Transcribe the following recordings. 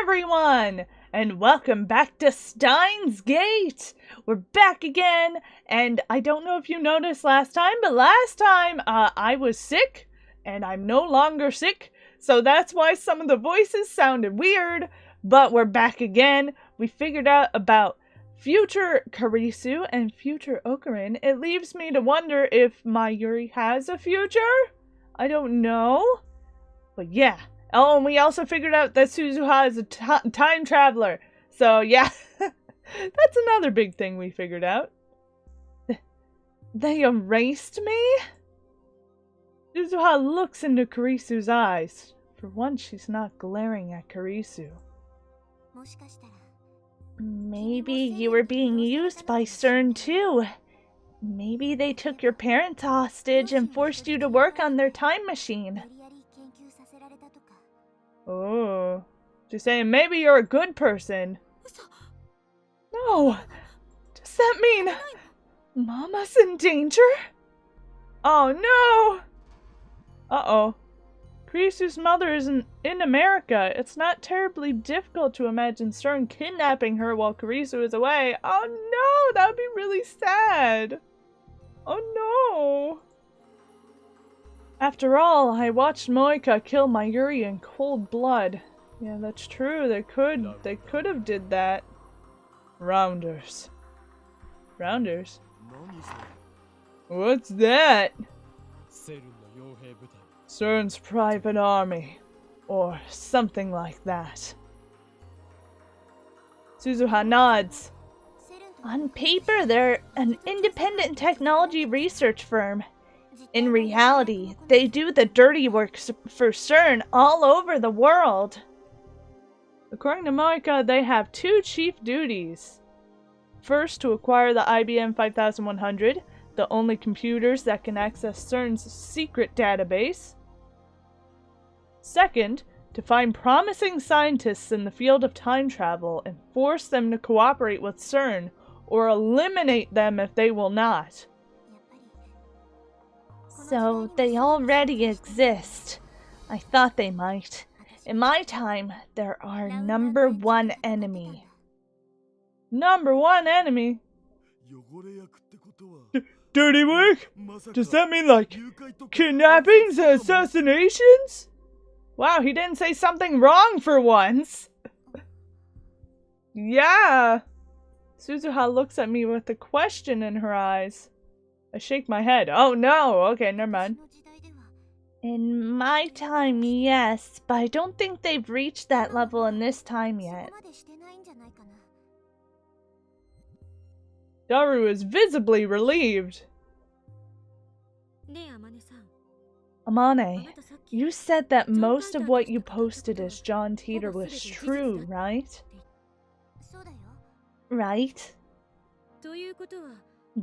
everyone, and welcome back to Steins Gate. We're back again, and I don't know if you noticed last time, but last time I was sick, and I'm no longer sick, so that's why some of the voices sounded weird, but we're back again. We figured out about future Karisu and future Ocarin. It leaves me to wonder if my Yuri has a future? I don't know, but yeah. Oh, and we also figured out that Suzuha is a time traveler. So, yeah, that's another big thing we figured out. They erased me? Suzuha looks into Karisu's eyes. For once, she's not glaring at Karisu. Maybe you were being used by CERN too. Maybe they took your parents hostage and forced you to work on their time machine. Oh, just saying maybe you're a good person. No, does that mean Mama's in danger? Oh no! Uh-oh. Karisu's mother isn't in America. It's not terribly difficult to imagine CERN kidnapping her while Karisu is away. Oh no, that would be really sad. Oh no. After all, I watched Moika kill my Yuri in cold blood. Yeah, that's true. They could have did that. Rounders. Rounders? What's that? CERN's private army. Or something like that. Suzuha nods. On paper, they're an independent technology research firm. In reality, they do the dirty work for CERN all over the world. According to Moika, they have two chief duties. First, to acquire the IBM 5100, the only computers that can access CERN's secret database. Second, to find promising scientists in the field of time travel and force them to cooperate with CERN, or eliminate them if they will not. So, they already exist. I thought they might. In my time, they're our number one enemy. Number one enemy? Dirty work? Does that mean like kidnappings and assassinations? Wow, he didn't say something wrong for once. Yeah. Suzuha looks at me with a question in her eyes. I shake my head. Oh no! Okay, never mind. In my time, yes, but I don't think they've reached that level in this time yet. Daru is visibly relieved. Amane, you said that most of what you posted as John Teeter was true, right? Right?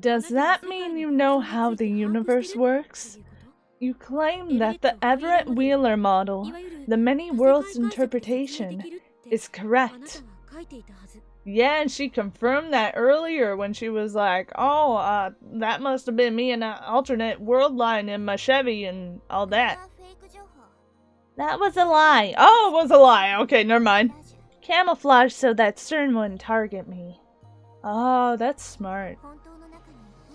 Does that mean you know how the universe works? You claim that the Everett Wheeler model, the many worlds interpretation, is correct. Yeah, and she confirmed that earlier when she was like, oh, that must have been me in an alternate world line in my Chevy and all that. That was a lie. Oh, it was a lie. Okay, never mind. Camouflage so that CERN wouldn't target me. Oh, that's smart.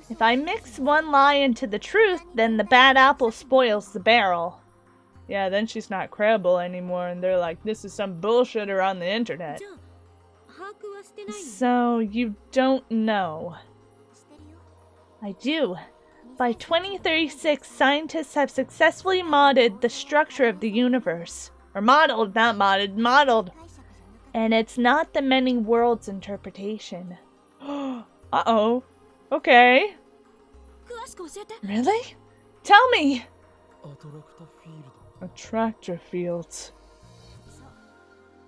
If I mix one lie into the truth, then the bad apple spoils the barrel. Yeah, then she's not credible anymore, and they're like, this is some bullshitter on the internet. So, you don't know. I do. By 2036, scientists have successfully modded the structure of the universe. Or modeled, not modded, modeled. And it's not the many worlds interpretation. Uh-oh. Okay. Really? Tell me! Attractor fields.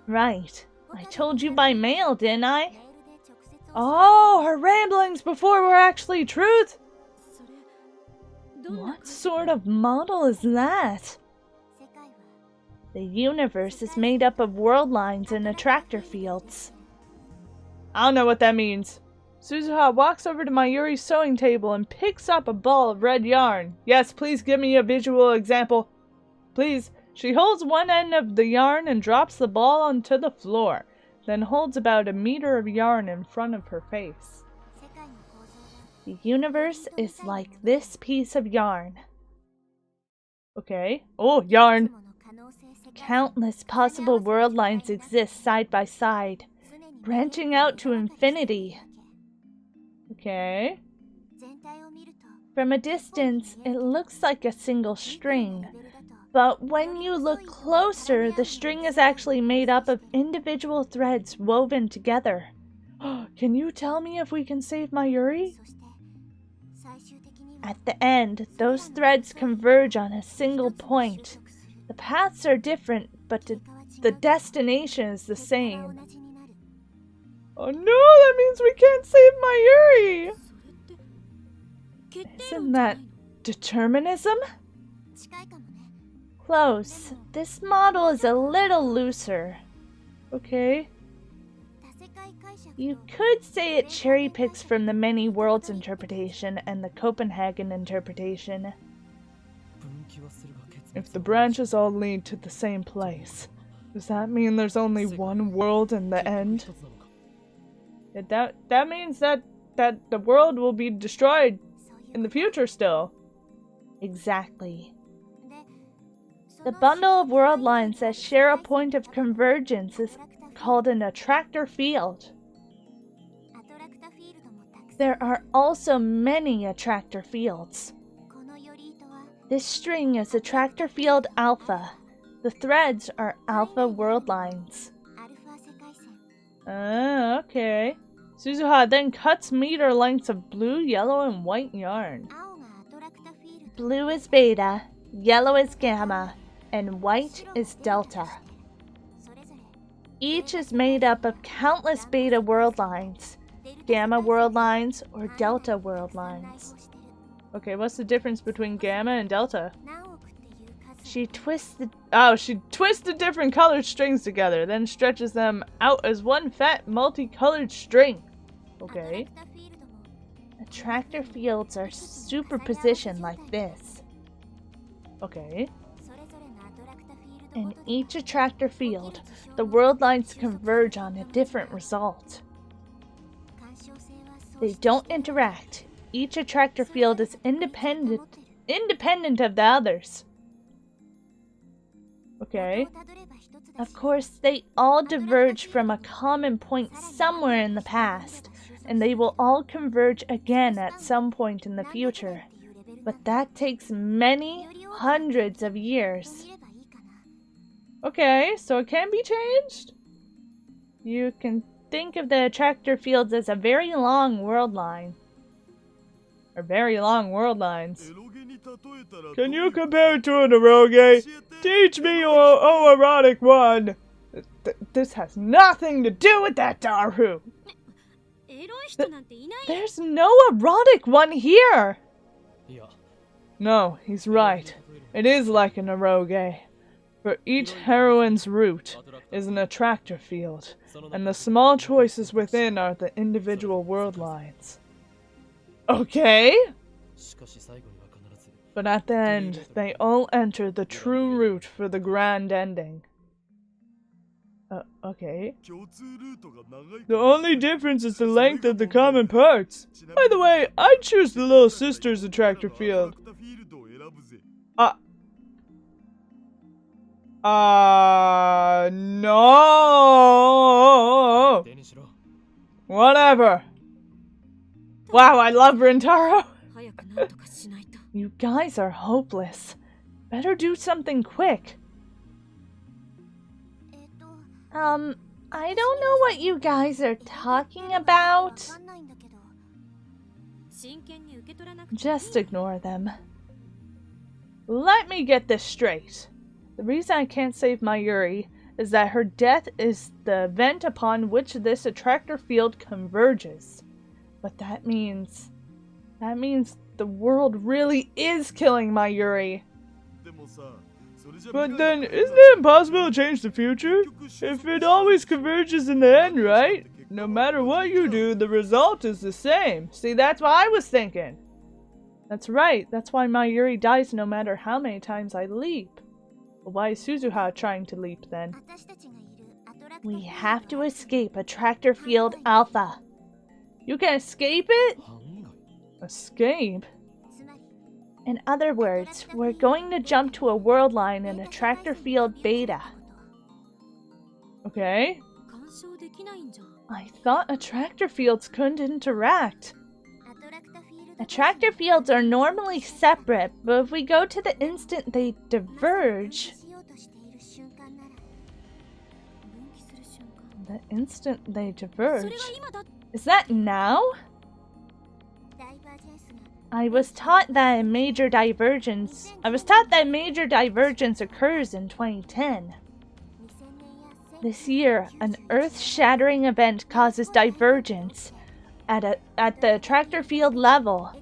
Right. I told you by mail, didn't I? Oh, her ramblings before were actually truth! What sort of model is that? The universe is made up of world lines and attractor fields. I don't know what that means. Suzuha walks over to my Yuri's sewing table and picks up a ball of red yarn. Yes, please give me a visual example. Please, She holds one end of the yarn and drops the ball onto the floor, then holds about a meter of yarn in front of her face. The universe is like this piece of yarn. Okay. Oh, yarn! Countless possible world lines exist side by side, branching out to infinity. Okay. From a distance, it looks like a single string. But when you look closer, the string is actually made up of individual threads woven together. Can you tell me if we can save Mayuri? At the end, those threads converge on a single point. The paths are different, but the destination is the same. Oh no, that means we can't save Mayuri! Isn't that determinism? Close. This model is a little looser. Okay. You could say it cherry picks from the many worlds interpretation and the Copenhagen interpretation. If the branches all lead to the same place, does that mean there's only one world in the end? That means that the world will be destroyed in the future still. Exactly. The bundle of world lines that share a point of convergence is called an attractor field. There are also many attractor fields. This string is attractor field alpha. The threads are alpha world lines. Okay. Suzuha then cuts meter lengths of blue, yellow, and white yarn. Blue is beta, yellow is gamma, and white is delta. Each is made up of countless beta world lines, gamma world lines, or delta world lines. Okay, what's the difference between gamma and delta? She twists the different colored strings together, then stretches them out as one fat multicolored string. Okay. Attractor fields are superposition like this. Okay. In each attractor field, the world lines converge on a different result. They don't interact. Each attractor field is independent of the others. Okay. Of course, they all diverge from a common point somewhere in the past, and they will all converge again at some point in the future. But that takes many hundreds of years. Okay, so it can be changed? You can think of the attractor fields as a very long world line. Or very long world lines. Can you compare it to an eroge? Teach me, oh erotic one! This has nothing to do with that, Daru! There's no erotic one here! No, he's right. It is like an eroge. For each heroine's root is an attractor field, and the small choices within are the individual world lines. Okay? But at the end, they all enter the true route for the grand ending. Okay. The only difference is the length of the common parts. By the way, I'd choose the little sister's attractor field. No! Whatever. Wow, I love Rintaro. You guys are hopeless. Better do something quick. I don't know what you guys are talking about. Just ignore them. Let me get this straight. The reason I can't save Mayuri is that her death is the event upon which this attractor field converges. But that means the world really is killing Mayuri. But then, isn't it impossible to change the future? If it always converges in the end, right? No matter what you do, the result is the same. See, that's what I was thinking. That's right. That's why Mayuri dies no matter how many times I leap. Why is Suzuha trying to leap then? We have to escape Attractor Field Alpha. You can escape it? Escape? In other words, we're going to jump to a world line in Attractor Field Beta. Okay. I thought attractor fields couldn't interact. Attractor fields are normally separate, but if we go to the instant they diverge... The instant they diverge? Is that now? I was taught that major divergence occurs in 2010. This year, an earth-shattering event causes divergence at the attractor field level.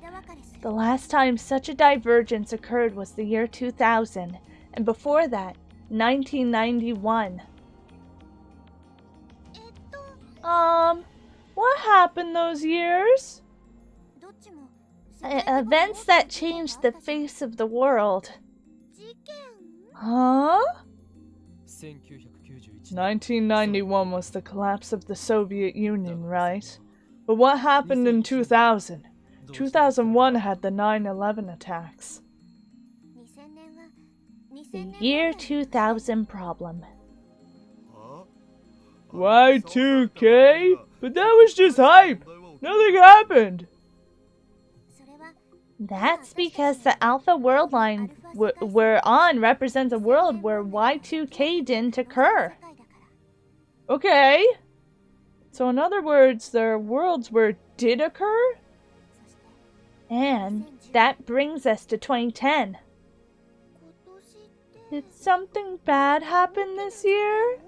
The last time such a divergence occurred was the year 2000, and before that, 1991. What happened those years? Events that changed the face of the world. Huh? 1991 was the collapse of the Soviet Union, right? But what happened in 2000? 2001 had the 9/11 attacks. The year 2000 problem. Y2K? But that was just hype! Nothing happened! That's because the Alpha world line we're on represents a world where Y2K didn't occur. Okay. So in other words, there are worlds where it did occur? And that brings us to 2010. Did something bad happen this year?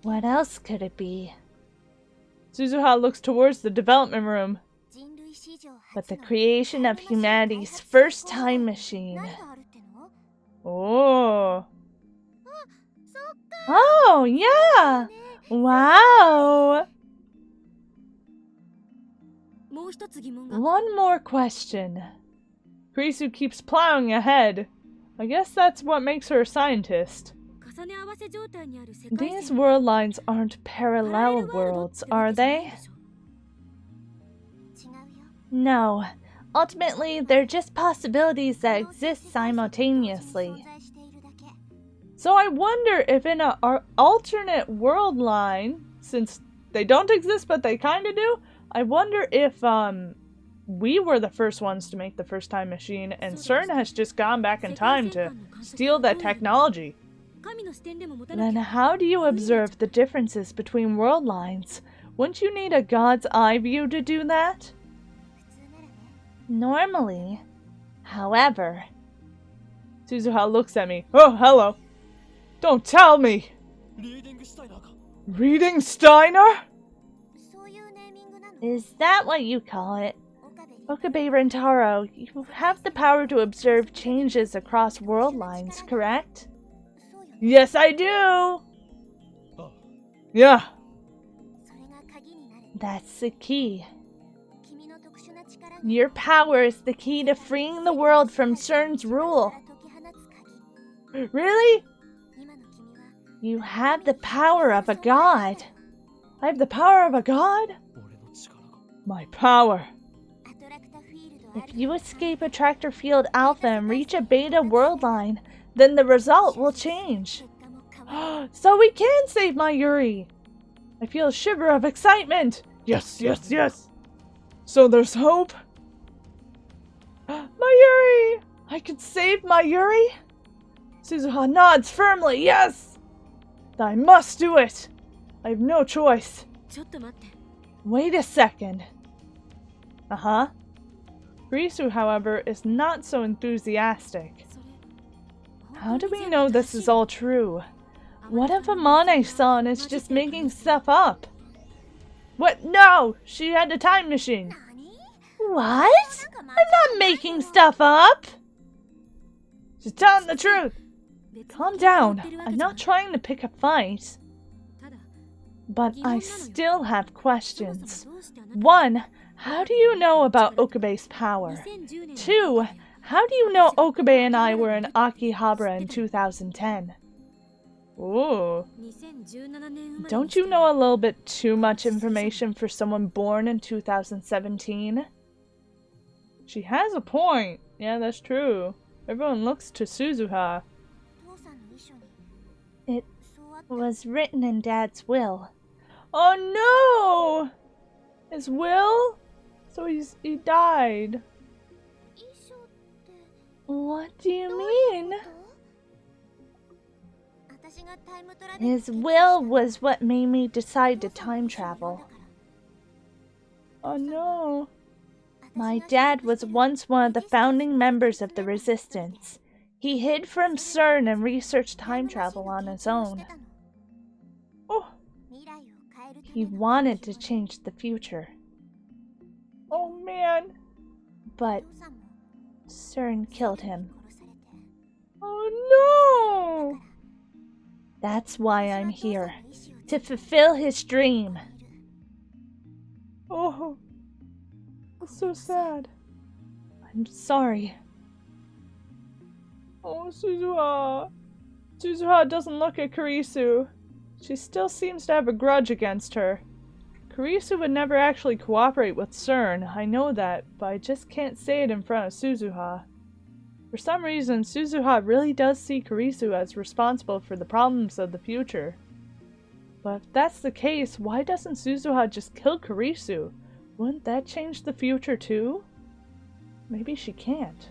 What else could it be? Suzuha looks towards the development room. But the creation of humanity's first time machine. Oh. Oh, yeah! Wow! One more question. Kurisu keeps plowing ahead. I guess that's what makes her a scientist. These world lines aren't parallel worlds, are they? No. Ultimately, they're just possibilities that exist simultaneously. So I wonder if in an alternate world line, since they don't exist but they kinda do, I wonder if we were the first ones to make the first time machine and CERN has just gone back in time to steal that technology. Then how do you observe the differences between world lines? Wouldn't you need a God's eye view to do that? Normally. However... Suzuha looks at me. Oh, hello. Don't tell me! Reading Steiner? Is that what you call it? Okabe Rentaro, you have the power to observe changes across world lines, correct? Yes, I do! Yeah. That's the key. Your power is the key to freeing the world from CERN's rule. Really? You have the power of a god. I have the power of a god? My power. If you escape Attractor Field Alpha and reach a Beta world line, then the result will change. So we can save my Yuri! I feel a shiver of excitement! Yes, yes, yes! So there's hope? My Yuri! I can save my Yuri? Suzuha nods firmly, yes! I must do it! I have no choice. Wait a second. Uh-huh. Risu, however, is not so enthusiastic. How do we know this is all true? What if Amane-san is just making stuff up? What? No! She had a time machine! What? I'm not making stuff up! She's telling the truth! Calm down. I'm not trying to pick a fight. But I still have questions. 1. How do you know about Okabe's power? 2. How do you know Okabe and I were in Akihabara in 2010? Ooh. Don't you know a little bit too much information for someone born in 2017? She has a point. Yeah, that's true. Everyone looks to Suzuha. It was written in Dad's will. Oh no! His will? So he died. What do you mean? His will was what made me decide to time travel. Oh no. My dad was once one of the founding members of the Resistance. He hid from CERN and researched time travel on his own. Oh. He wanted to change the future. Oh man. But CERN killed him. Oh no! That's why I'm here. To fulfill his dream. Oh. That's so sad. I'm sorry. Oh, Suzuha. Suzuha doesn't look at Kurisu. She still seems to have a grudge against her. Kurisu would never actually cooperate with CERN, I know that, but I just can't say it in front of Suzuha. For some reason, Suzuha really does see Kurisu as responsible for the problems of the future. But if that's the case, why doesn't Suzuha just kill Kurisu? Wouldn't that change the future too? Maybe she can't.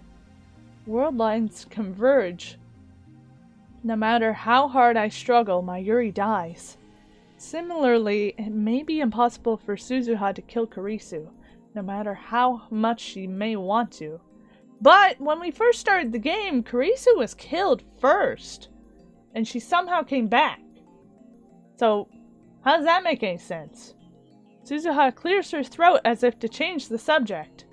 World lines converge. No matter how hard I struggle, my Yuri dies. Similarly, it may be impossible for Suzuha to kill Kurisu, no matter how much she may want to. But when we first started the game, Kurisu was killed first, and she somehow came back. So, how does that make any sense? Suzuha clears her throat as if to change the subject.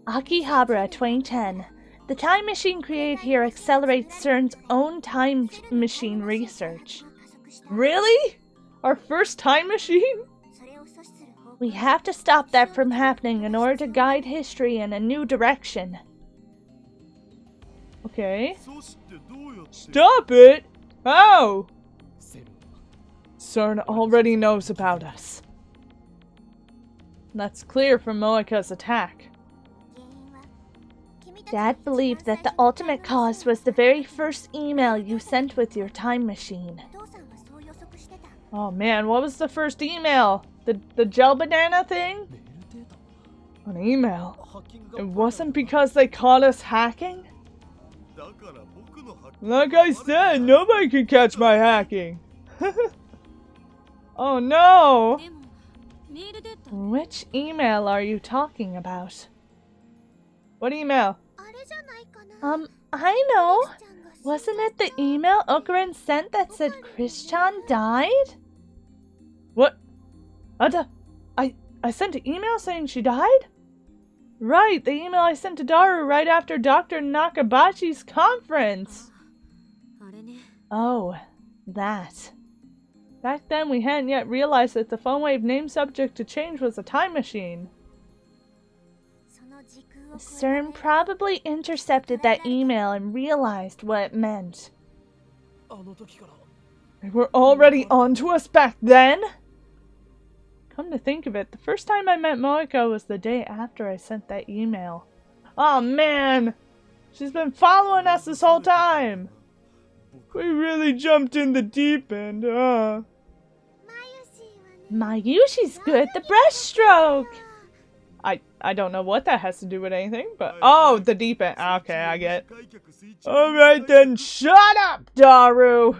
Akihabara 2010. The time machine created here accelerates CERN's own time machine research. Really? Our first time machine? We have to stop that from happening in order to guide history in a new direction. Okay. Stop it! How? CERN already knows about us. That's clear from Moeka's attack. Dad believed that the ultimate cause was the very first email you sent with your time machine. Oh man, what was the first email? The gel banana thing? An email? It wasn't because they caught us hacking? Like I said, nobody could catch my hacking. Oh no! Which email are you talking about? What email? I know. Wasn't it the email Okuren sent that said Chris-chan died? What? I sent an email saying she died? Right, the email I sent to Daru right after Dr. Nakabachi's conference. Oh, that. Back then we hadn't yet realized that the phone wave name subject to change was a time machine. CERN probably intercepted that email and realized what it meant. They were already onto us back then? Come to think of it, the first time I met Moeka was the day after I sent that email. Oh man! She's been following us this whole time! We really jumped in the deep end, Mayushi's good at the breaststroke! I don't know what that has to do with anything, but oh, the deep end. Okay, I get it. Alright then, shut up, Daru!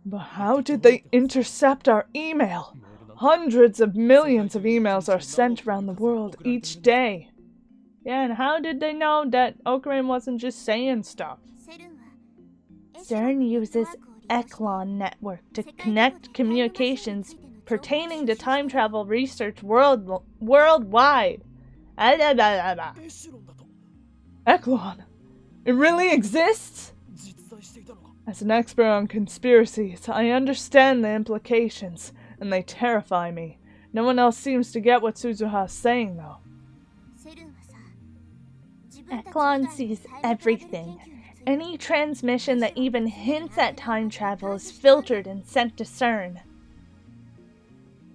But how did they intercept our email? Hundreds of millions of emails are sent around the world each day. Yeah, and how did they know that Okuren wasn't just saying stuff? CERN uses Eklon network to connect communications pertaining to time travel research worldwide. Eklon? It really exists? As an expert on conspiracies, I understand the implications, and they terrify me. No one else seems to get what Suzuha is saying, though. Eklon sees everything. Any transmission that even hints at time travel is filtered and sent to CERN.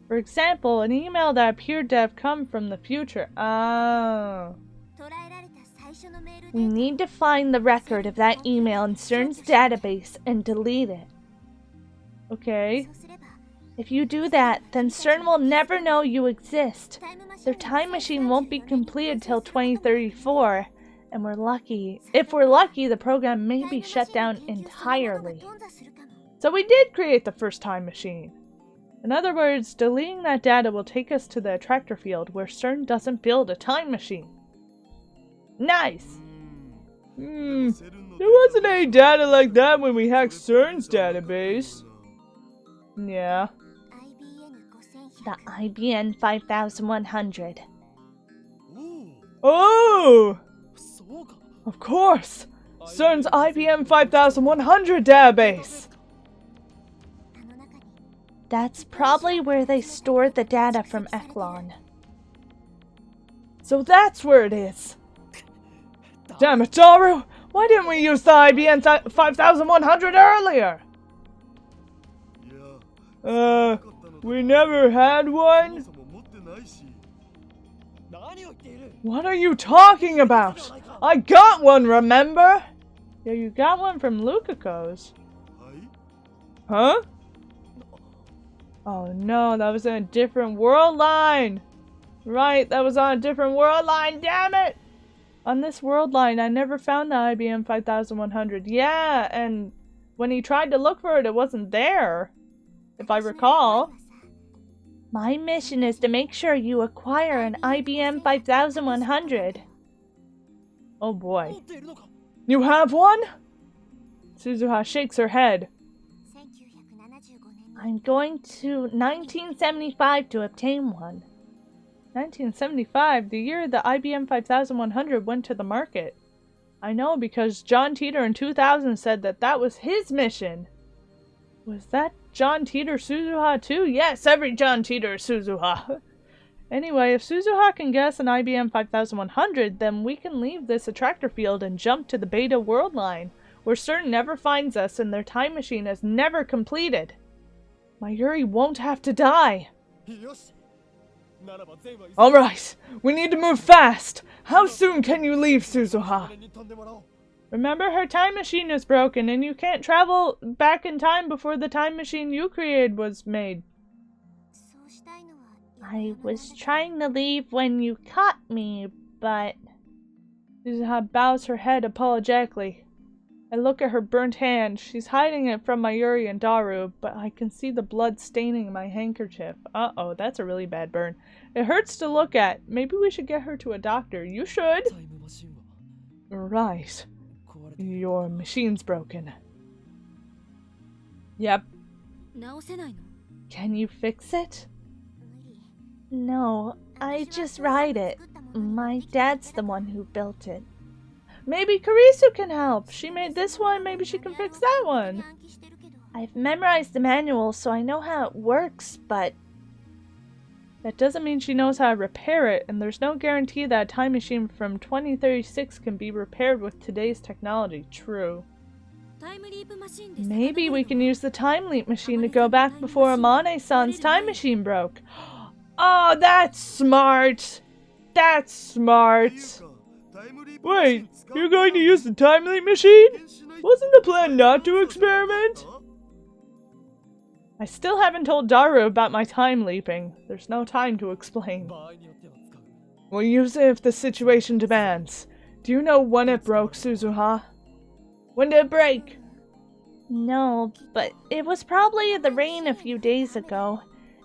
For example, an email that appeared to have come from the future. Oh. We need to find the record of that email in CERN's database and delete it. Okay. If you do that, then CERN will never know you exist. Their time machine won't be completed till 2034, and if we're lucky, the program may be shut down entirely. So we did create the first time machine. In other words, deleting that data will take us to the attractor field where CERN doesn't build a time machine. Nice! There wasn't any data like that when we hacked CERN's database. Yeah. The IBN 5100. Oh! Of course! CERN's IBM 5100 database! That's probably where they stored the data from Eklon. So that's where it is! Damn it, Daru! Why didn't we use the IBM 5100 earlier? We never had one? What are you talking about? I got one, remember? Yeah, you got one from Lukako's. Huh? Oh no, that was in a different world line! Right, that was on a different world line, damn it! On this world line, I never found the IBM 5100. Yeah, and when he tried to look for it, it wasn't there. If I recall. My mission is to make sure you acquire an IBM 5100. Oh boy. You have one? Suzuha shakes her head. I'm going to 1975 to obtain one. 1975, the year the IBM 5100 went to the market. I know because John Teeter in 2000 said that was his mission. Was that John Teeter Suzuha too? Yes, every John Teeter is Suzuha. Anyway, if Suzuha can guess an IBM 5100, then we can leave this attractor field and jump to the Beta world line, where CERN never finds us and their time machine is never completed. Mayuri won't have to die. Alright, we need to move fast. How soon can you leave, Suzuha? Remember, her time machine is broken and you can't travel back in time before the time machine you created was made. I was trying to leave when you caught me, but... Suzuha bows her head apologetically. I look at her burnt hand. She's hiding it from Mayuri and Daru, but I can see the blood staining my handkerchief. Uh-oh, that's a really bad burn. It hurts to look at. Maybe we should get her to a doctor. You should. Right. Your machine's broken. Yep. Can you fix it? No, I just ride it. My dad's the one who built it. Maybe Karisu can help. She made this one, maybe she can fix that one. I've memorized the manual, so I know how it works, but... That doesn't mean she knows how to repair it, and there's no guarantee that a time machine from 2036 can be repaired with today's technology. True. Maybe we can use the time leap machine to go back before Amane-san's time machine broke. Oh, that's smart! That's smart! Wait, you're going to use the time leap machine? Wasn't the plan not to experiment? I still haven't told Daru about my time leaping. There's no time to explain. We'll use it if the situation demands. Do you know when it broke, Suzuha? When did it break? No, but it was probably the rain a few days ago.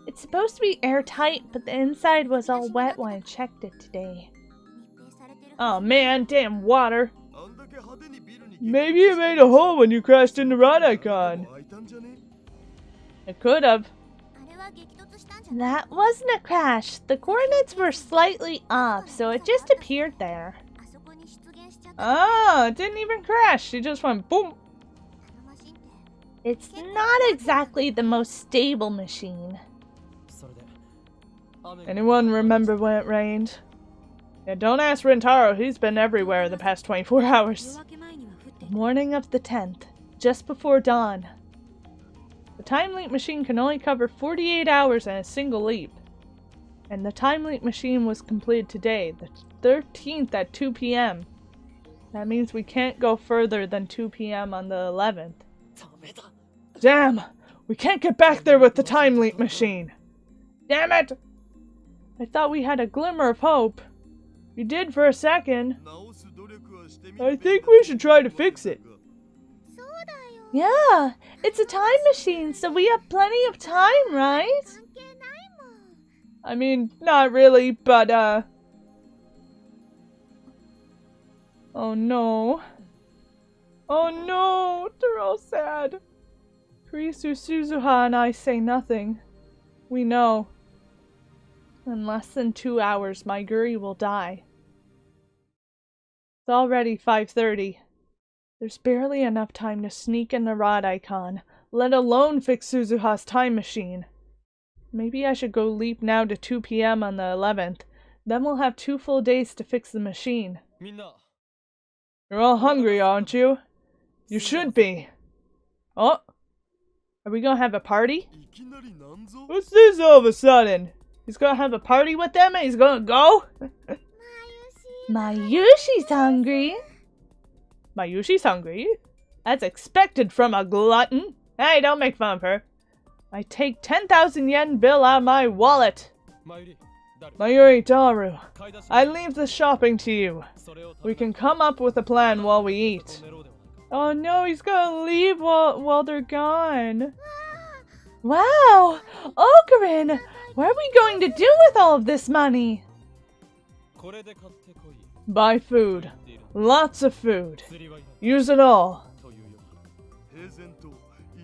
It's supposed to be airtight, but the inside was all wet when I checked it today. Oh man, damn water. Maybe it made a hole when you crashed into Radicon. It could have. That wasn't a crash. The coordinates were slightly off, so it just appeared there. Ah, it didn't even crash. She just went boom. It's not exactly the most stable machine. Anyone remember when it rained? Yeah, don't ask Rintaro, he's been everywhere the past 24 hours. The morning of the 10th, just before dawn. The time leap machine can only cover 48 hours in a single leap. And the time leap machine was completed today, the 13th at 2 p.m. That means we can't go further than 2 p.m. on the 11th. Damn! We can't get back there with the time leap machine! Damn it! I thought we had a glimmer of hope. You did for a second. I think we should try to fix it. Yeah, it's a time machine, so we have plenty of time, right? I mean, not really, but, oh no. Oh no, they're all sad. Kurisu, Suzuha, and I say nothing. We know. In less than 2 hours, my Guri will die. It's already 5:30. There's barely enough time to sneak in the rod icon, let alone fix Suzuha's time machine. Maybe I should go leap now to 2 p.m. on the 11th. Then we'll have 2 full days to fix the machine. You're all hungry, aren't you? You should be. Oh, are we gonna have a party? What's this all of a sudden? He's gonna have a party with them and he's gonna go? Mayushi's hungry. Mayushi's hungry? That's expected from a glutton. Hey, don't make fun of her. I take 10,000 yen bill out of my wallet. Mayuri Daru, I leave the shopping to you. We can come up with a plan while we eat. Oh no, he's gonna leave while they're gone. Wow! Ocarin! What are we going to do with all of this money? Buy food. Lots of food. Use it all.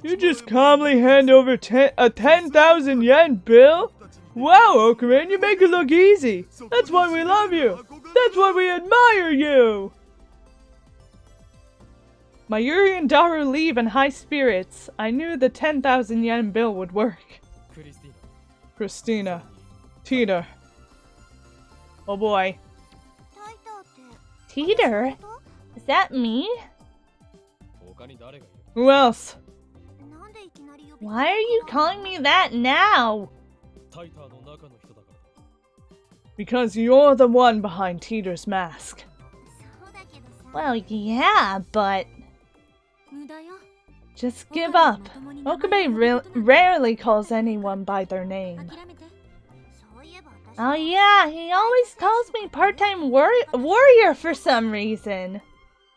You just calmly hand over a 10,000 yen bill? Wow, Ocarin, you make it look easy. That's why we love you. That's why we admire you. Mayuri and Daru leave in high spirits. I knew the 10,000 yen bill would work. Christina. Teeter. Oh boy. Teeter? Is that me? Who else? Why are you calling me that now? Because you're the one behind Teeter's mask. Well, yeah, but... Just give up. Okabe rarely calls anyone by their name. Oh yeah, he always calls me part-time warrior for some reason.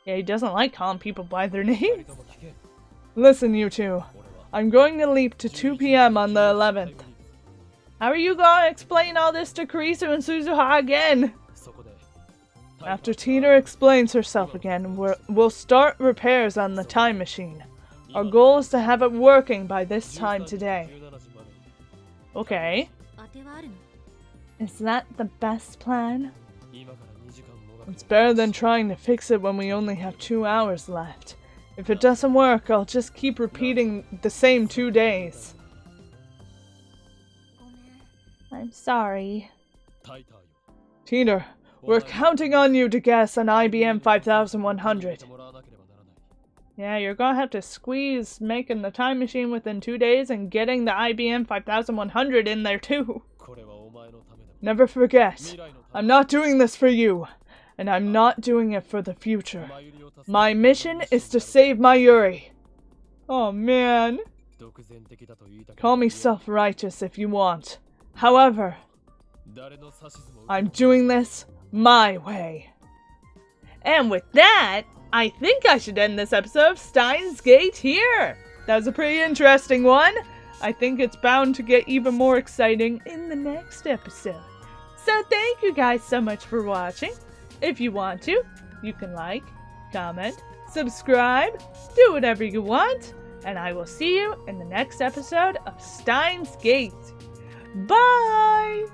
Yeah, he doesn't like calling people by their names. Listen, you two. I'm going to leap to 2 p.m. on the 11th. How are you gonna explain all this to Kurisu and Suzuha again? After Teeter explains herself again, we'll start repairs on the time machine. Our goal is to have it working by this time today. Okay. Is that the best plan? It's better than trying to fix it when we only have 2 hours left. If it doesn't work, I'll just keep repeating the same 2 days. I'm sorry. Teeter, we're counting on you to guess an IBM 5100. Yeah, you're gonna have to squeeze making the time machine within 2 days and getting the IBM 5100 in there too. Never forget, I'm not doing this for you, and I'm not doing it for the future. My mission is to save Mayuri. Oh man. Call me self-righteous if you want. However, I'm doing this my way. And with that, I think I should end this episode of Steins Gate here. That was a pretty interesting one. I think it's bound to get even more exciting in the next episode. So thank you guys so much for watching. If you want to, you can like, comment, subscribe, do whatever you want, and I will see you in the next episode of Steins Gate. Bye!